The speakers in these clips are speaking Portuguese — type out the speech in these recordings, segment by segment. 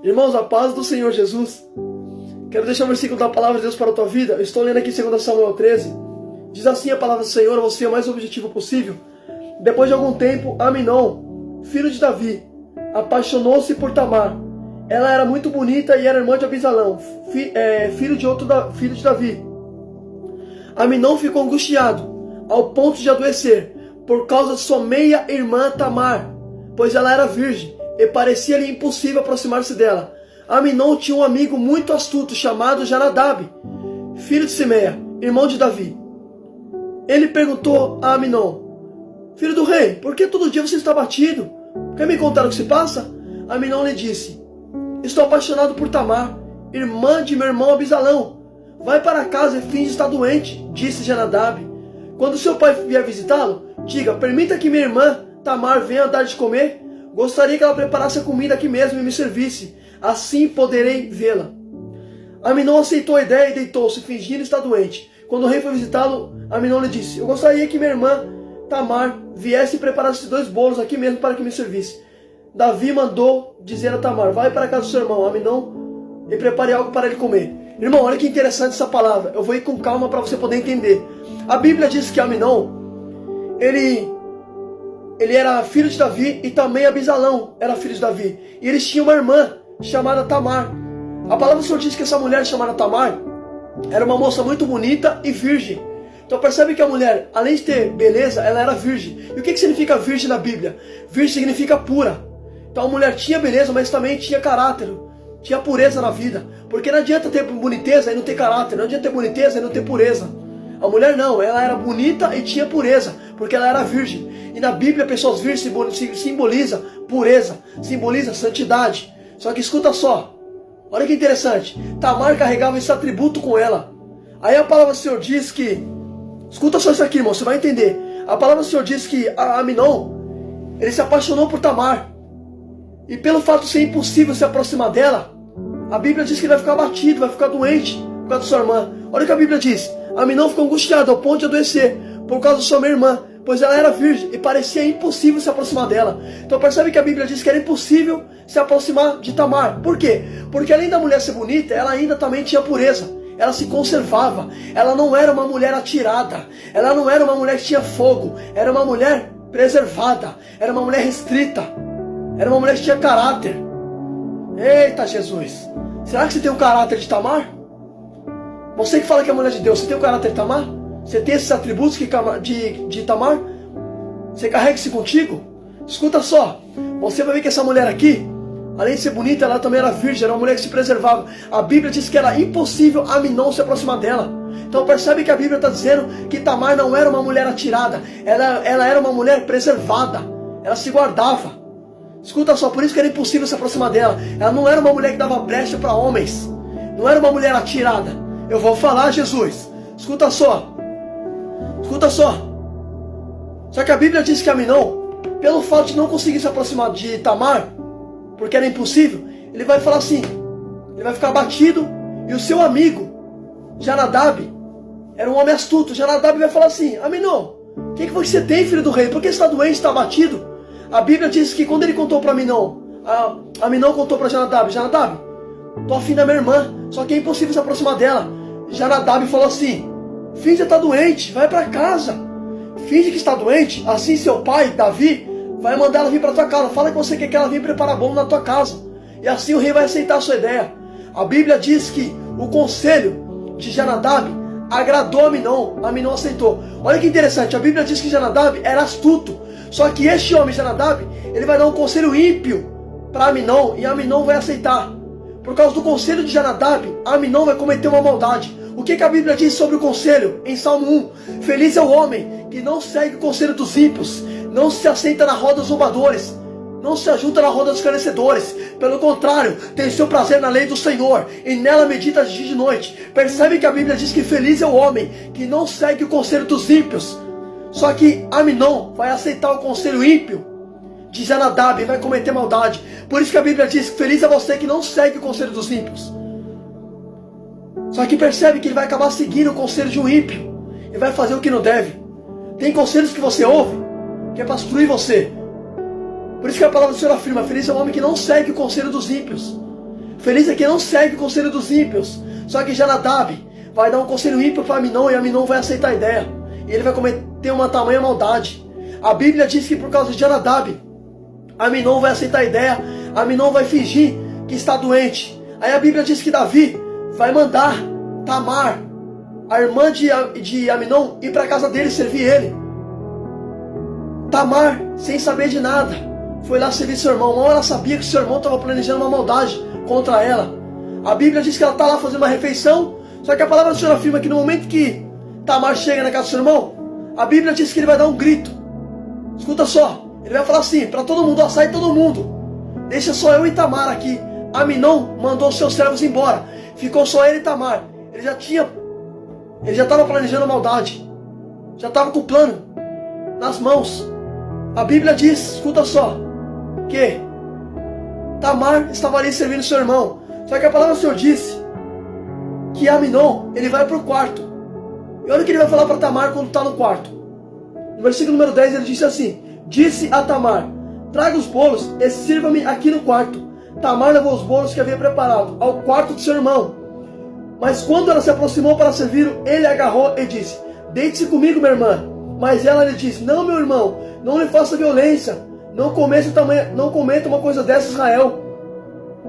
Irmãos, a paz do Senhor Jesus. Quero deixar um versículo da palavra de Deus para a tua vida. Eu estou lendo aqui 2 Samuel 13. Diz assim a palavra do Senhor, vou ser o mais objetivo possível. Depois de algum tempo, Aminon, filho de Davi, apaixonou-se por Tamar. Ela era muito bonita e era irmã de Abisalão, filho de Davi. Aminon ficou angustiado, ao ponto de adoecer, por causa de sua meia-irmã Tamar, pois ela era virgem, e parecia-lhe impossível aproximar-se dela. Aminon tinha um amigo muito astuto, chamado Jonadab, filho de Simeia, irmão de Davi. Ele perguntou a Aminon: filho do rei, por que todo dia você está batido? Quer me contar o que se passa? Aminon lhe disse: estou apaixonado por Tamar, irmã de meu irmão Abisalão. Vai para casa e finge estar doente, disse Jonadab. Quando seu pai vier visitá-lo, diga: permita que minha irmã Tamar venha dar de comer. Gostaria que ela preparasse a comida aqui mesmo e me servisse. Assim poderei vê-la. Aminon aceitou a ideia e deitou-se, fingindo estar doente. Quando o rei foi visitá-lo, Aminon lhe disse: eu gostaria que minha irmã Tamar viesse e preparasse 2 bolos aqui mesmo para que me servisse. Davi mandou dizer a Tamar: vai para a casa do seu irmão Aminon e prepare algo para ele comer. Irmão, olha que interessante essa palavra. Eu vou ir com calma para você poder entender. A Bíblia diz que Aminon, ele era filho de Davi e também Abisalão era filho de Davi. E eles tinham uma irmã chamada Tamar. A palavra do Senhor diz que essa mulher chamada Tamar era uma moça muito bonita e virgem. Então percebe que a mulher, além de ter beleza, ela era virgem. E o que significa virgem na Bíblia? Virgem significa pura. Então a mulher tinha beleza, mas também tinha caráter, tinha pureza na vida. Porque não adianta ter boniteza e não ter caráter, não adianta ter boniteza e não ter pureza. A mulher não, ela era bonita e tinha pureza, porque ela era virgem. E na Bíblia, pessoas virgens simboliza pureza, simboliza santidade. Só que escuta só, olha que interessante. Tamar carregava esse atributo com ela. Aí a palavra do Senhor diz que, escuta só isso aqui, irmão, você vai entender. A palavra do Senhor diz que Aminon, ele se apaixonou por Tamar. E pelo fato de ser impossível se aproximar dela, a Bíblia diz que ele vai ficar abatido, vai ficar doente por causa de sua irmã. Olha o que a Bíblia diz. Aminon ficou angustiado ao ponto de adoecer por causa de sua irmã, pois ela era virgem e parecia impossível se aproximar dela. Então percebe que a Bíblia diz que era impossível se aproximar de Tamar. Por quê? Porque além da mulher ser bonita, ela ainda também tinha pureza. Ela se conservava. Ela não era uma mulher atirada. Ela não era uma mulher que tinha fogo. Era uma mulher preservada. Era uma mulher restrita. Era uma mulher que tinha caráter. Eita Jesus! Será que você tem o caráter de Tamar? Você que fala que é mulher de Deus, você tem o caráter de Tamar? Você tem esses atributos de Tamar? Você carrega isso contigo? Escuta só, você vai ver que essa mulher aqui, além de ser bonita, ela também era virgem, era uma mulher que se preservava. A Bíblia diz que era impossível Aminon se aproximar dela. Então percebe que a Bíblia está dizendo que Tamar não era uma mulher atirada, ela era uma mulher preservada, ela se guardava. Escuta só, por isso que era impossível se aproximar dela. Ela não era uma mulher que dava brecha para homens, não era uma mulher atirada. Eu vou falar, Jesus. Escuta só. Escuta só. Só que a Bíblia diz que Aminon, pelo fato de não conseguir se aproximar de Tamar, porque era impossível, ele vai falar assim, ele vai ficar abatido. E o seu amigo Jonadab era um homem astuto. Jonadab vai falar assim: Aminon, o que foi que você tem, filho do rei? Por que você está doente, está abatido? A Bíblia diz que quando ele contou para Aminon, Aminon contou para Jonadab: Jonadab, tô afim da minha irmã, só que é impossível se aproximar dela. Jonadab falou assim: finge que está doente, vai para casa. Finge que está doente, assim seu pai, Davi, vai mandar ela vir para tua casa. Fala que você quer que ela venha preparar bolo na tua casa. E assim o rei vai aceitar a sua ideia. A Bíblia diz que o conselho de Jonadab agradou Aminon. Aminon aceitou. Olha que interessante, a Bíblia diz que Jonadab era astuto. Só que este homem, Jonadab, ele vai dar um conselho ímpio para Aminon, e Aminon vai aceitar. Por causa do conselho de Jonadab, Aminon vai cometer uma maldade. O que a Bíblia diz sobre o conselho? Em Salmo 1. Feliz é o homem que não segue o conselho dos ímpios, não se assenta na roda dos zombadores, não se ajunta na roda dos escarnecedores. Pelo contrário, tem seu prazer na lei do Senhor, e nela medita de dia e de noite. Percebe que a Bíblia diz que feliz é o homem que não segue o conselho dos ímpios. Só que Aminon vai aceitar o conselho ímpio de Jonadab e vai cometer maldade. Por isso que a Bíblia diz que feliz é você que não segue o conselho dos ímpios. Só que percebe que ele vai acabar seguindo o conselho de um ímpio e vai fazer o que não deve. Tem conselhos que você ouve que é para destruir você. Por isso que a palavra do Senhor afirma: feliz é o homem que não segue o conselho dos ímpios. Feliz é quem não segue o conselho dos ímpios. Só que Jonadab vai dar um conselho ímpio para Aminon, e Aminon vai aceitar a ideia. E ele vai cometer uma tamanha maldade. A Bíblia diz que por causa de Jonadab, Aminon vai aceitar a ideia. Aminon vai fingir que está doente. Aí a Bíblia diz que Davi vai mandar Tamar, a irmã de Aminon, ir para a casa dele servir ele. Tamar, sem saber de nada, foi lá servir seu irmão. Mal ela sabia que seu irmão estava planejando uma maldade contra ela. A Bíblia diz que ela está lá fazendo uma refeição. Só que a palavra do Senhor afirma que no momento que Tamar chega na casa do seu irmão, a Bíblia diz que ele vai dar um grito. Escuta só, ele vai falar assim para todo mundo: ó, sai todo mundo, deixa só eu e Tamar aqui. Aminon mandou seus servos embora, ficou só ele e Tamar. Ele já estava planejando maldade, já estava com o plano nas mãos. A Bíblia diz, escuta só, que Tamar estava ali servindo seu irmão. Só que a palavra do Senhor disse que Aminon, ele vai para o quarto. E olha o que ele vai falar para Tamar quando está no quarto. No versículo número 10 ele disse assim: disse a Tamar: traga os bolos e sirva-me aqui no quarto. Tamar levou os bolos que havia preparado ao quarto de seu irmão. Mas quando ela se aproximou para servi-lo, ele a agarrou e disse: deite-se comigo, minha irmã. Mas ela lhe disse: não, meu irmão, não lhe faça violência. Não cometa uma coisa dessa, Israel.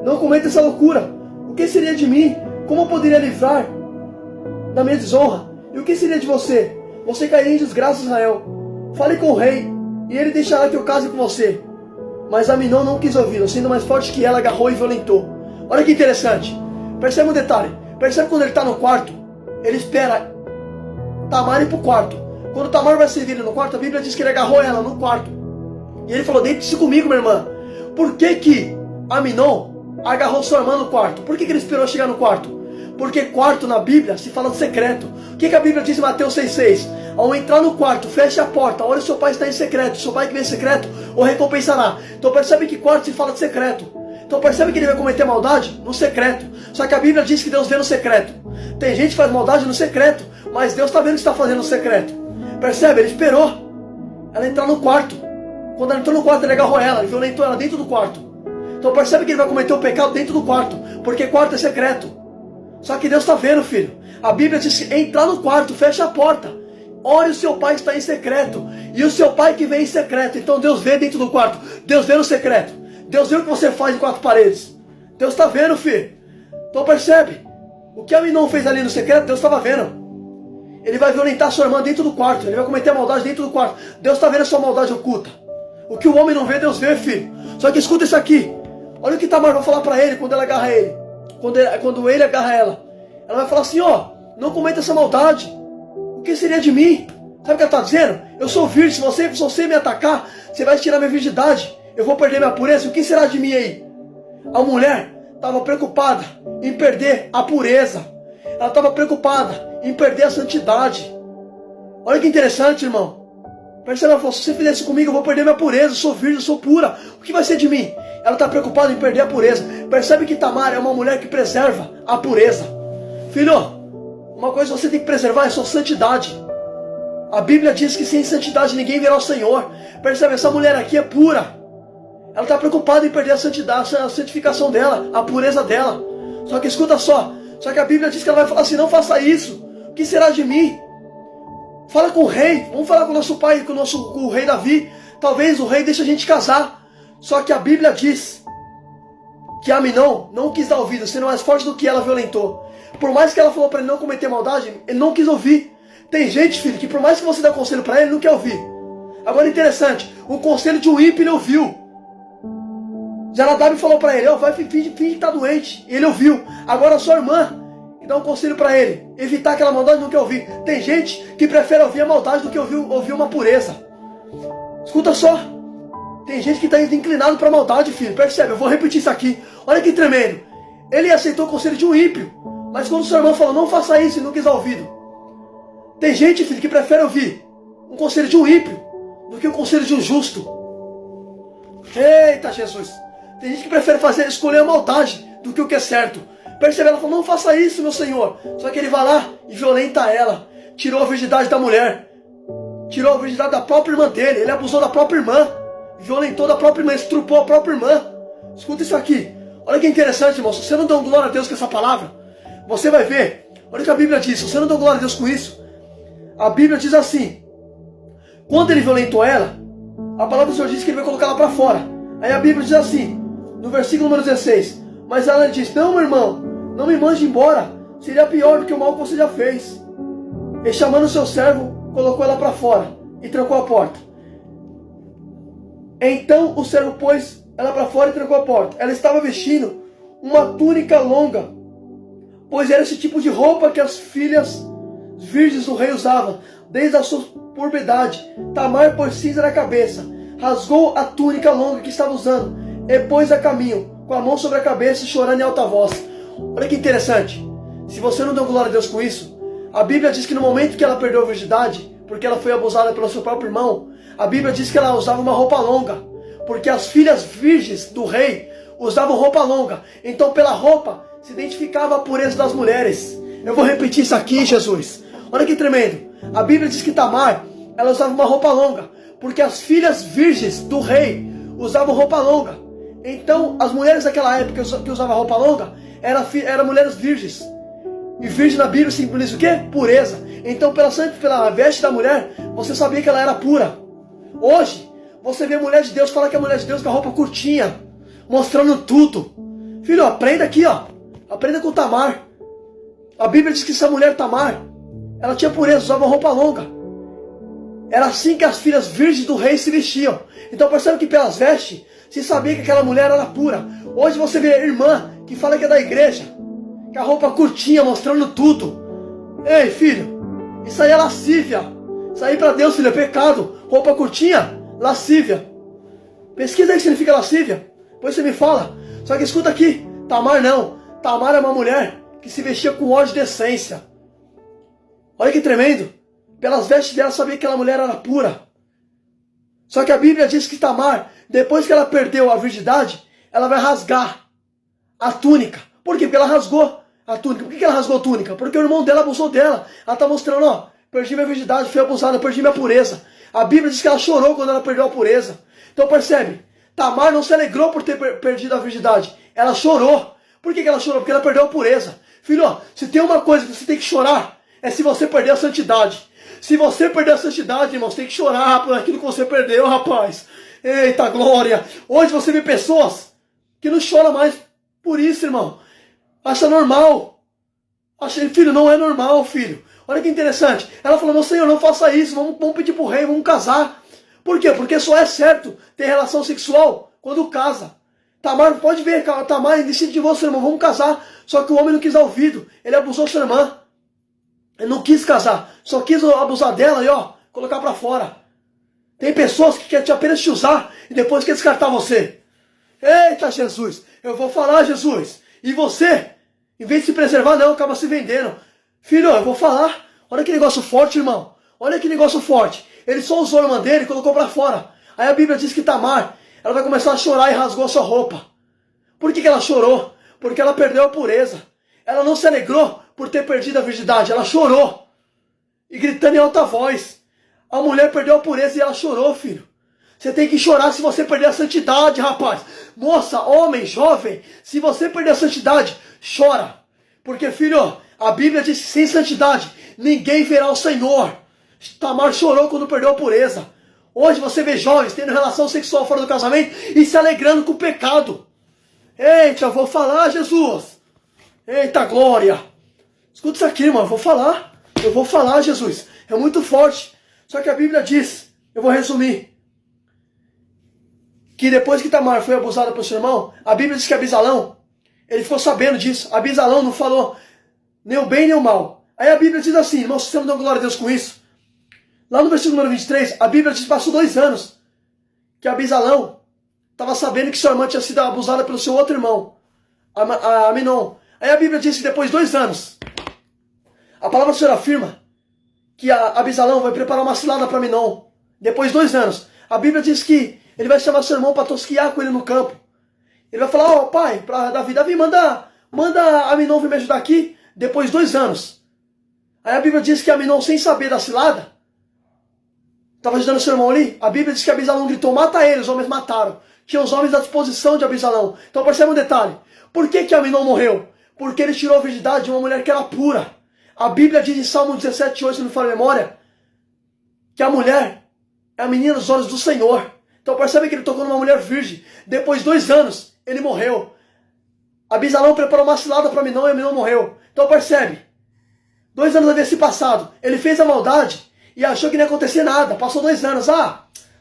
Não cometa essa loucura. O que seria de mim? Como eu poderia livrar da minha desonra? E o que seria de você? Você cairia em desgraça, Israel. Fale com o rei, e ele deixará que eu case com você. Mas Aminon não quis ouvi-lo, sendo mais forte que ela, agarrou e violentou. Olha que interessante. Percebe um detalhe. Percebe quando ele está no quarto, ele espera Tamar ir para o quarto. Quando Tamar vai servir ele no quarto, a Bíblia diz que ele agarrou ela no quarto. E ele falou: deite-se comigo, minha irmã. Por que Aminon agarrou sua irmã no quarto? Por que ele esperou chegar no quarto? Porque quarto na Bíblia se fala de secreto. O que a Bíblia diz em Mateus 6,6? Ao entrar no quarto, feche a porta. Olha, seu pai está em secreto. Seu pai que vem em secreto o recompensará. Então percebe que quarto se fala de secreto. Então percebe que ele vai cometer maldade no secreto. Só que a Bíblia diz que Deus vê no secreto. Tem gente que faz maldade no secreto, mas Deus está vendo o que está fazendo no secreto. Percebe? Ele esperou ela entrar no quarto. Quando ela entrou no quarto, ele agarrou ela, ele violentou ela dentro do quarto. Então percebe que ele vai cometer o pecado dentro do quarto, porque quarto é secreto. Só que Deus está vendo, filho. A Bíblia diz que entrar no quarto, fecha a porta. Ore, o seu pai está em secreto. E o seu pai que vem em secreto. Então Deus vê dentro do quarto. Deus vê no secreto. Deus vê o que você faz em quatro paredes. Deus está vendo, filho. Então percebe. O que Aminon fez ali no secreto, Deus estava vendo. Ele vai violentar sua irmã dentro do quarto. Ele vai cometer maldade dentro do quarto. Deus está vendo a sua maldade oculta. O que o homem não vê, Deus vê, filho. Só que escuta isso aqui. Olha o que Tamar vai falar para ele quando ela agarra ele. Quando ele agarra ela. Ela vai falar assim: ó, não cometa essa maldade. O que seria de mim? Sabe o que ela está dizendo? Eu sou virgem. Se você me atacar, você vai tirar minha virgindade. Eu vou perder minha pureza. O que será de mim aí? A mulher estava preocupada em perder a pureza. Ela estava preocupada em perder a santidade. Olha que interessante, irmão. Percebe? Ela falou: se você fizer isso comigo, eu vou perder minha pureza. Eu sou virgem, eu sou pura. O que vai ser de mim? Ela está preocupada em perder a pureza. Percebe que Tamar é uma mulher que preserva a pureza. Filho, uma coisa que você tem que preservar é a sua santidade. A Bíblia diz que sem santidade ninguém verá o Senhor. Percebe? Essa mulher aqui é pura. Ela está preocupada em perder a santidade, a santificação dela, a pureza dela. Só que escuta só. Só que a Bíblia diz que ela vai falar assim: não faça isso. O que será de mim? Fala com o rei. Vamos falar com o nosso pai, com o rei Davi. Talvez o rei deixe a gente casar. Só que a Bíblia diz que Aminon não quis dar ouvido, sendo mais forte do que ela, violentou. Por mais que ela falou para ele não cometer maldade, ele não quis ouvir. Tem gente, filho, que por mais que você dê conselho para ele, não quer ouvir. Agora interessante, o conselho de um ímpio ele ouviu. Jonadab falou para ele: ó, vai finge que tá doente. E ele ouviu. Agora a sua irmã que dá um conselho para ele, evitar aquela maldade, não quer ouvir. Tem gente que prefere ouvir a maldade do que ouvir uma pureza. Escuta só. Tem gente que está inclinado para a maldade, filho. Percebe? Eu vou repetir isso aqui. Olha que tremendo. Ele aceitou o conselho de um ímpio. Mas quando sua irmã falou: não faça isso, e não quis dar ouvido. Tem gente, filho, que prefere ouvir um conselho de um ímpio do que o conselho de um justo. Eita, Jesus. Tem gente que prefere escolher a maldade do que o que é certo. Percebe? Ela falou: não faça isso, meu senhor. Só que ele vai lá e violenta ela. Tirou a virgindade da mulher. Tirou a virgindade da própria irmã dele. Ele abusou da própria irmã. violentou da própria irmã, estrupou a própria irmã. Escuta isso aqui. Olha que interessante, irmão. Se você não dá glória a Deus com essa palavra, você vai ver. Olha o que a Bíblia diz. Se você não dá glória a Deus com isso, a Bíblia diz assim: quando ele violentou ela, a palavra do Senhor diz que ele vai colocar ela para fora. Aí a Bíblia diz assim, no versículo número 16: mas ela diz: não, meu irmão, não me mande embora, seria pior do que o mal que você já fez. E chamando o seu servo, colocou ela para fora e trancou a porta. Então o servo pôs ela para fora e trancou a porta. Ela estava vestindo uma túnica longa, pois era esse tipo de roupa que as filhas virgens do rei usavam, desde a sua puberdade. Tamar pôs cinza na cabeça, rasgou a túnica longa que estava usando, e pôs a caminho, com a mão sobre a cabeça, chorando em alta voz. Olha que interessante. Se você não deu glória a Deus com isso, a Bíblia diz que no momento que ela perdeu a virgindade, porque ela foi abusada pelo seu próprio irmão, a Bíblia diz que ela usava uma roupa longa, porque as filhas virgens do rei usavam roupa longa. Então pela roupa se identificava a pureza das mulheres. Eu vou repetir isso aqui, Jesus. Olha que tremendo. A Bíblia diz que Tamar, ela usava uma roupa longa, porque as filhas virgens do rei usavam roupa longa. Então as mulheres daquela época que usavam roupa longa eram mulheres virgens. E virgem na Bíblia simboliza o quê? Pureza. Então pela veste da mulher, você sabia que ela era pura. Hoje, você vê a mulher de Deus, fala que é a mulher de Deus com a roupa curtinha, mostrando tudo. Filho, aprenda aqui, ó. Aprenda com Tamar. A Bíblia diz que essa mulher Tamar, ela tinha pureza, usava roupa longa. Era assim que as filhas virgens do rei se vestiam. Então percebe que pelas vestes, se sabia que aquela mulher era pura. Hoje você vê a irmã que fala que é da igreja, com a roupa curtinha, mostrando tudo. Ei, filho, isso aí é lascívia. Isso aí para Deus, filho, é pecado. Roupa curtinha, lascívia. Pesquisa aí o que significa lascívia. Depois você me fala. Só que escuta aqui, Tamar não. Tamar é uma mulher que se vestia com ódio de decência. Olha que tremendo. Pelas vestes dela sabia que aquela mulher era pura. Só que a Bíblia diz que Tamar, depois que ela perdeu a virgindade, ela vai rasgar a túnica. Por quê? Porque ela rasgou a túnica. Por que ela rasgou a túnica? Porque o irmão dela abusou dela. Ela está mostrando, ó, perdi minha virgindade, fui abusada, perdi minha pureza. A Bíblia diz que ela chorou quando ela perdeu a pureza. Então percebe, Tamar não se alegrou por ter perdido a virgindade. Ela chorou. Por que ela chorou? Porque ela perdeu a pureza. Filho, ó, se tem uma coisa que você tem que chorar, é se você perder a santidade. Se você perder a santidade, irmão, você tem que chorar por aquilo que você perdeu, rapaz. Eita glória. Hoje você vê pessoas que não choram mais por isso, irmão. Acha normal. Filho, não é normal, filho. Olha que interessante. Ela falou, meu Senhor, não faça isso. Vamos pedir pro rei, vamos casar. Por quê? Porque só é certo ter relação sexual quando casa. Tamar, pode ver, Tamar decide de você, irmão, vamos casar. Só que o homem não quis dar ouvido. Ele abusou sua irmã. Ele não quis casar. Só quis abusar dela e, ó, colocar pra fora. Tem pessoas que querem apenas te usar e depois quer descartar você. Eita, Jesus. Eu vou falar, Jesus. E você, em vez de se preservar, não, acaba se vendendo. Filho, eu vou falar. Olha que negócio forte, irmão. Olha que negócio forte. Ele só usou a irmã dele e colocou pra fora. Aí a Bíblia diz que Tamar, ela vai começar a chorar e rasgou a sua roupa. Por que ela chorou? Porque ela perdeu a pureza. Ela não se alegrou por ter perdido a virgindade. Ela chorou. E gritando em alta voz. A mulher perdeu a pureza e ela chorou, filho. Você tem que chorar se você perder a santidade, rapaz. Moça, homem, jovem, se você perder a santidade, chora. Porque, filho, a Bíblia diz que sem santidade ninguém verá o Senhor. Tamar chorou quando perdeu a pureza. Hoje você vê jovens tendo relação sexual fora do casamento e se alegrando com o pecado. Eita, eu vou falar, Jesus. Eita, glória. Escuta isso aqui, irmão, eu vou falar, Jesus. É muito forte. Só que a Bíblia diz, eu vou resumir, que depois que Tamar foi abusada pelo seu irmão, a Bíblia diz que Abisalão, ele ficou sabendo disso. Abisalão não falou nem o bem nem o mal. Aí a Bíblia diz assim, irmão, se você não dá glória a Deus com isso, lá no versículo número 23, a Bíblia diz que passou 2 anos que Abisalão estava sabendo que sua irmã tinha sido abusada pelo seu outro irmão, Aminon. Aí a Bíblia diz que depois de 2 anos, a palavra do Senhor afirma que Abisalão vai preparar uma cilada para Aminon. Depois de 2 anos, a Bíblia diz que ele vai chamar seu irmão para tosquiar com ele no campo. Ele vai falar, ó, pai, para Davi, manda Aminon vir me ajudar aqui. Depois de 2 anos. Aí a Bíblia diz que Aminon, sem saber da cilada, Estava ajudando seu irmão ali? A Bíblia diz que Abisalão gritou, mata ele, os homens mataram. Tinha os homens à disposição de Abisalão. Então percebe um detalhe. Por que Aminon morreu? Porque ele tirou a virgindade de uma mulher que era pura. A Bíblia diz em Salmo 17:8, se não me falha a memória, que a mulher é a menina dos olhos do Senhor. Então percebe que ele tocou numa mulher virgem. Depois de 2 anos, ele morreu. Abisalão preparou uma cilada para Aminon e Aminon morreu. Então percebe, 2 anos havia se passado. Ele fez a maldade e achou que não ia acontecer nada. Passou 2 anos.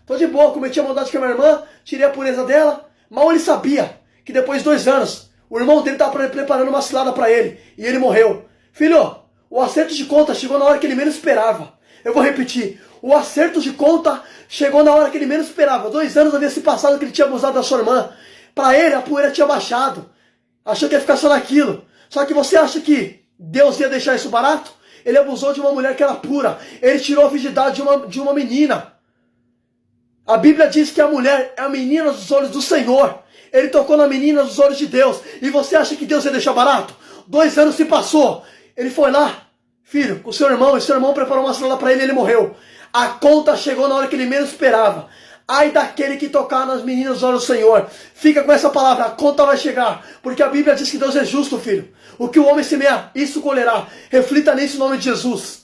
Tô de boa, cometi a maldade com a minha irmã, tirei a pureza dela. Mal ele sabia que depois de 2 anos, o irmão dele estava preparando uma cilada para ele. E ele morreu. Filho, o acerto de conta chegou na hora que ele menos esperava. Eu vou repetir. O acerto de conta chegou na hora que ele menos esperava. 2 anos havia se passado que ele tinha abusado da sua irmã. Para ele, a poeira tinha baixado. Achou que ia ficar só naquilo. Só que você acha que Deus ia deixar isso barato? Ele abusou de uma mulher que era pura. Ele tirou a virgindade de uma menina. A Bíblia diz que a mulher é a menina dos olhos do Senhor. Ele tocou na menina dos olhos de Deus. E você acha que Deus ia deixar barato? 2 anos se passou. Ele foi lá, filho, com o seu irmão. E seu irmão preparou uma cilada para ele e ele morreu. A conta chegou na hora que ele menos esperava. Ai daquele que tocar nas meninas dos olhos do Senhor. Fica com essa palavra, a conta vai chegar. Porque a Bíblia diz que Deus é justo, filho. O que o homem semear, isso colherá. Reflita nisso em nome de Jesus.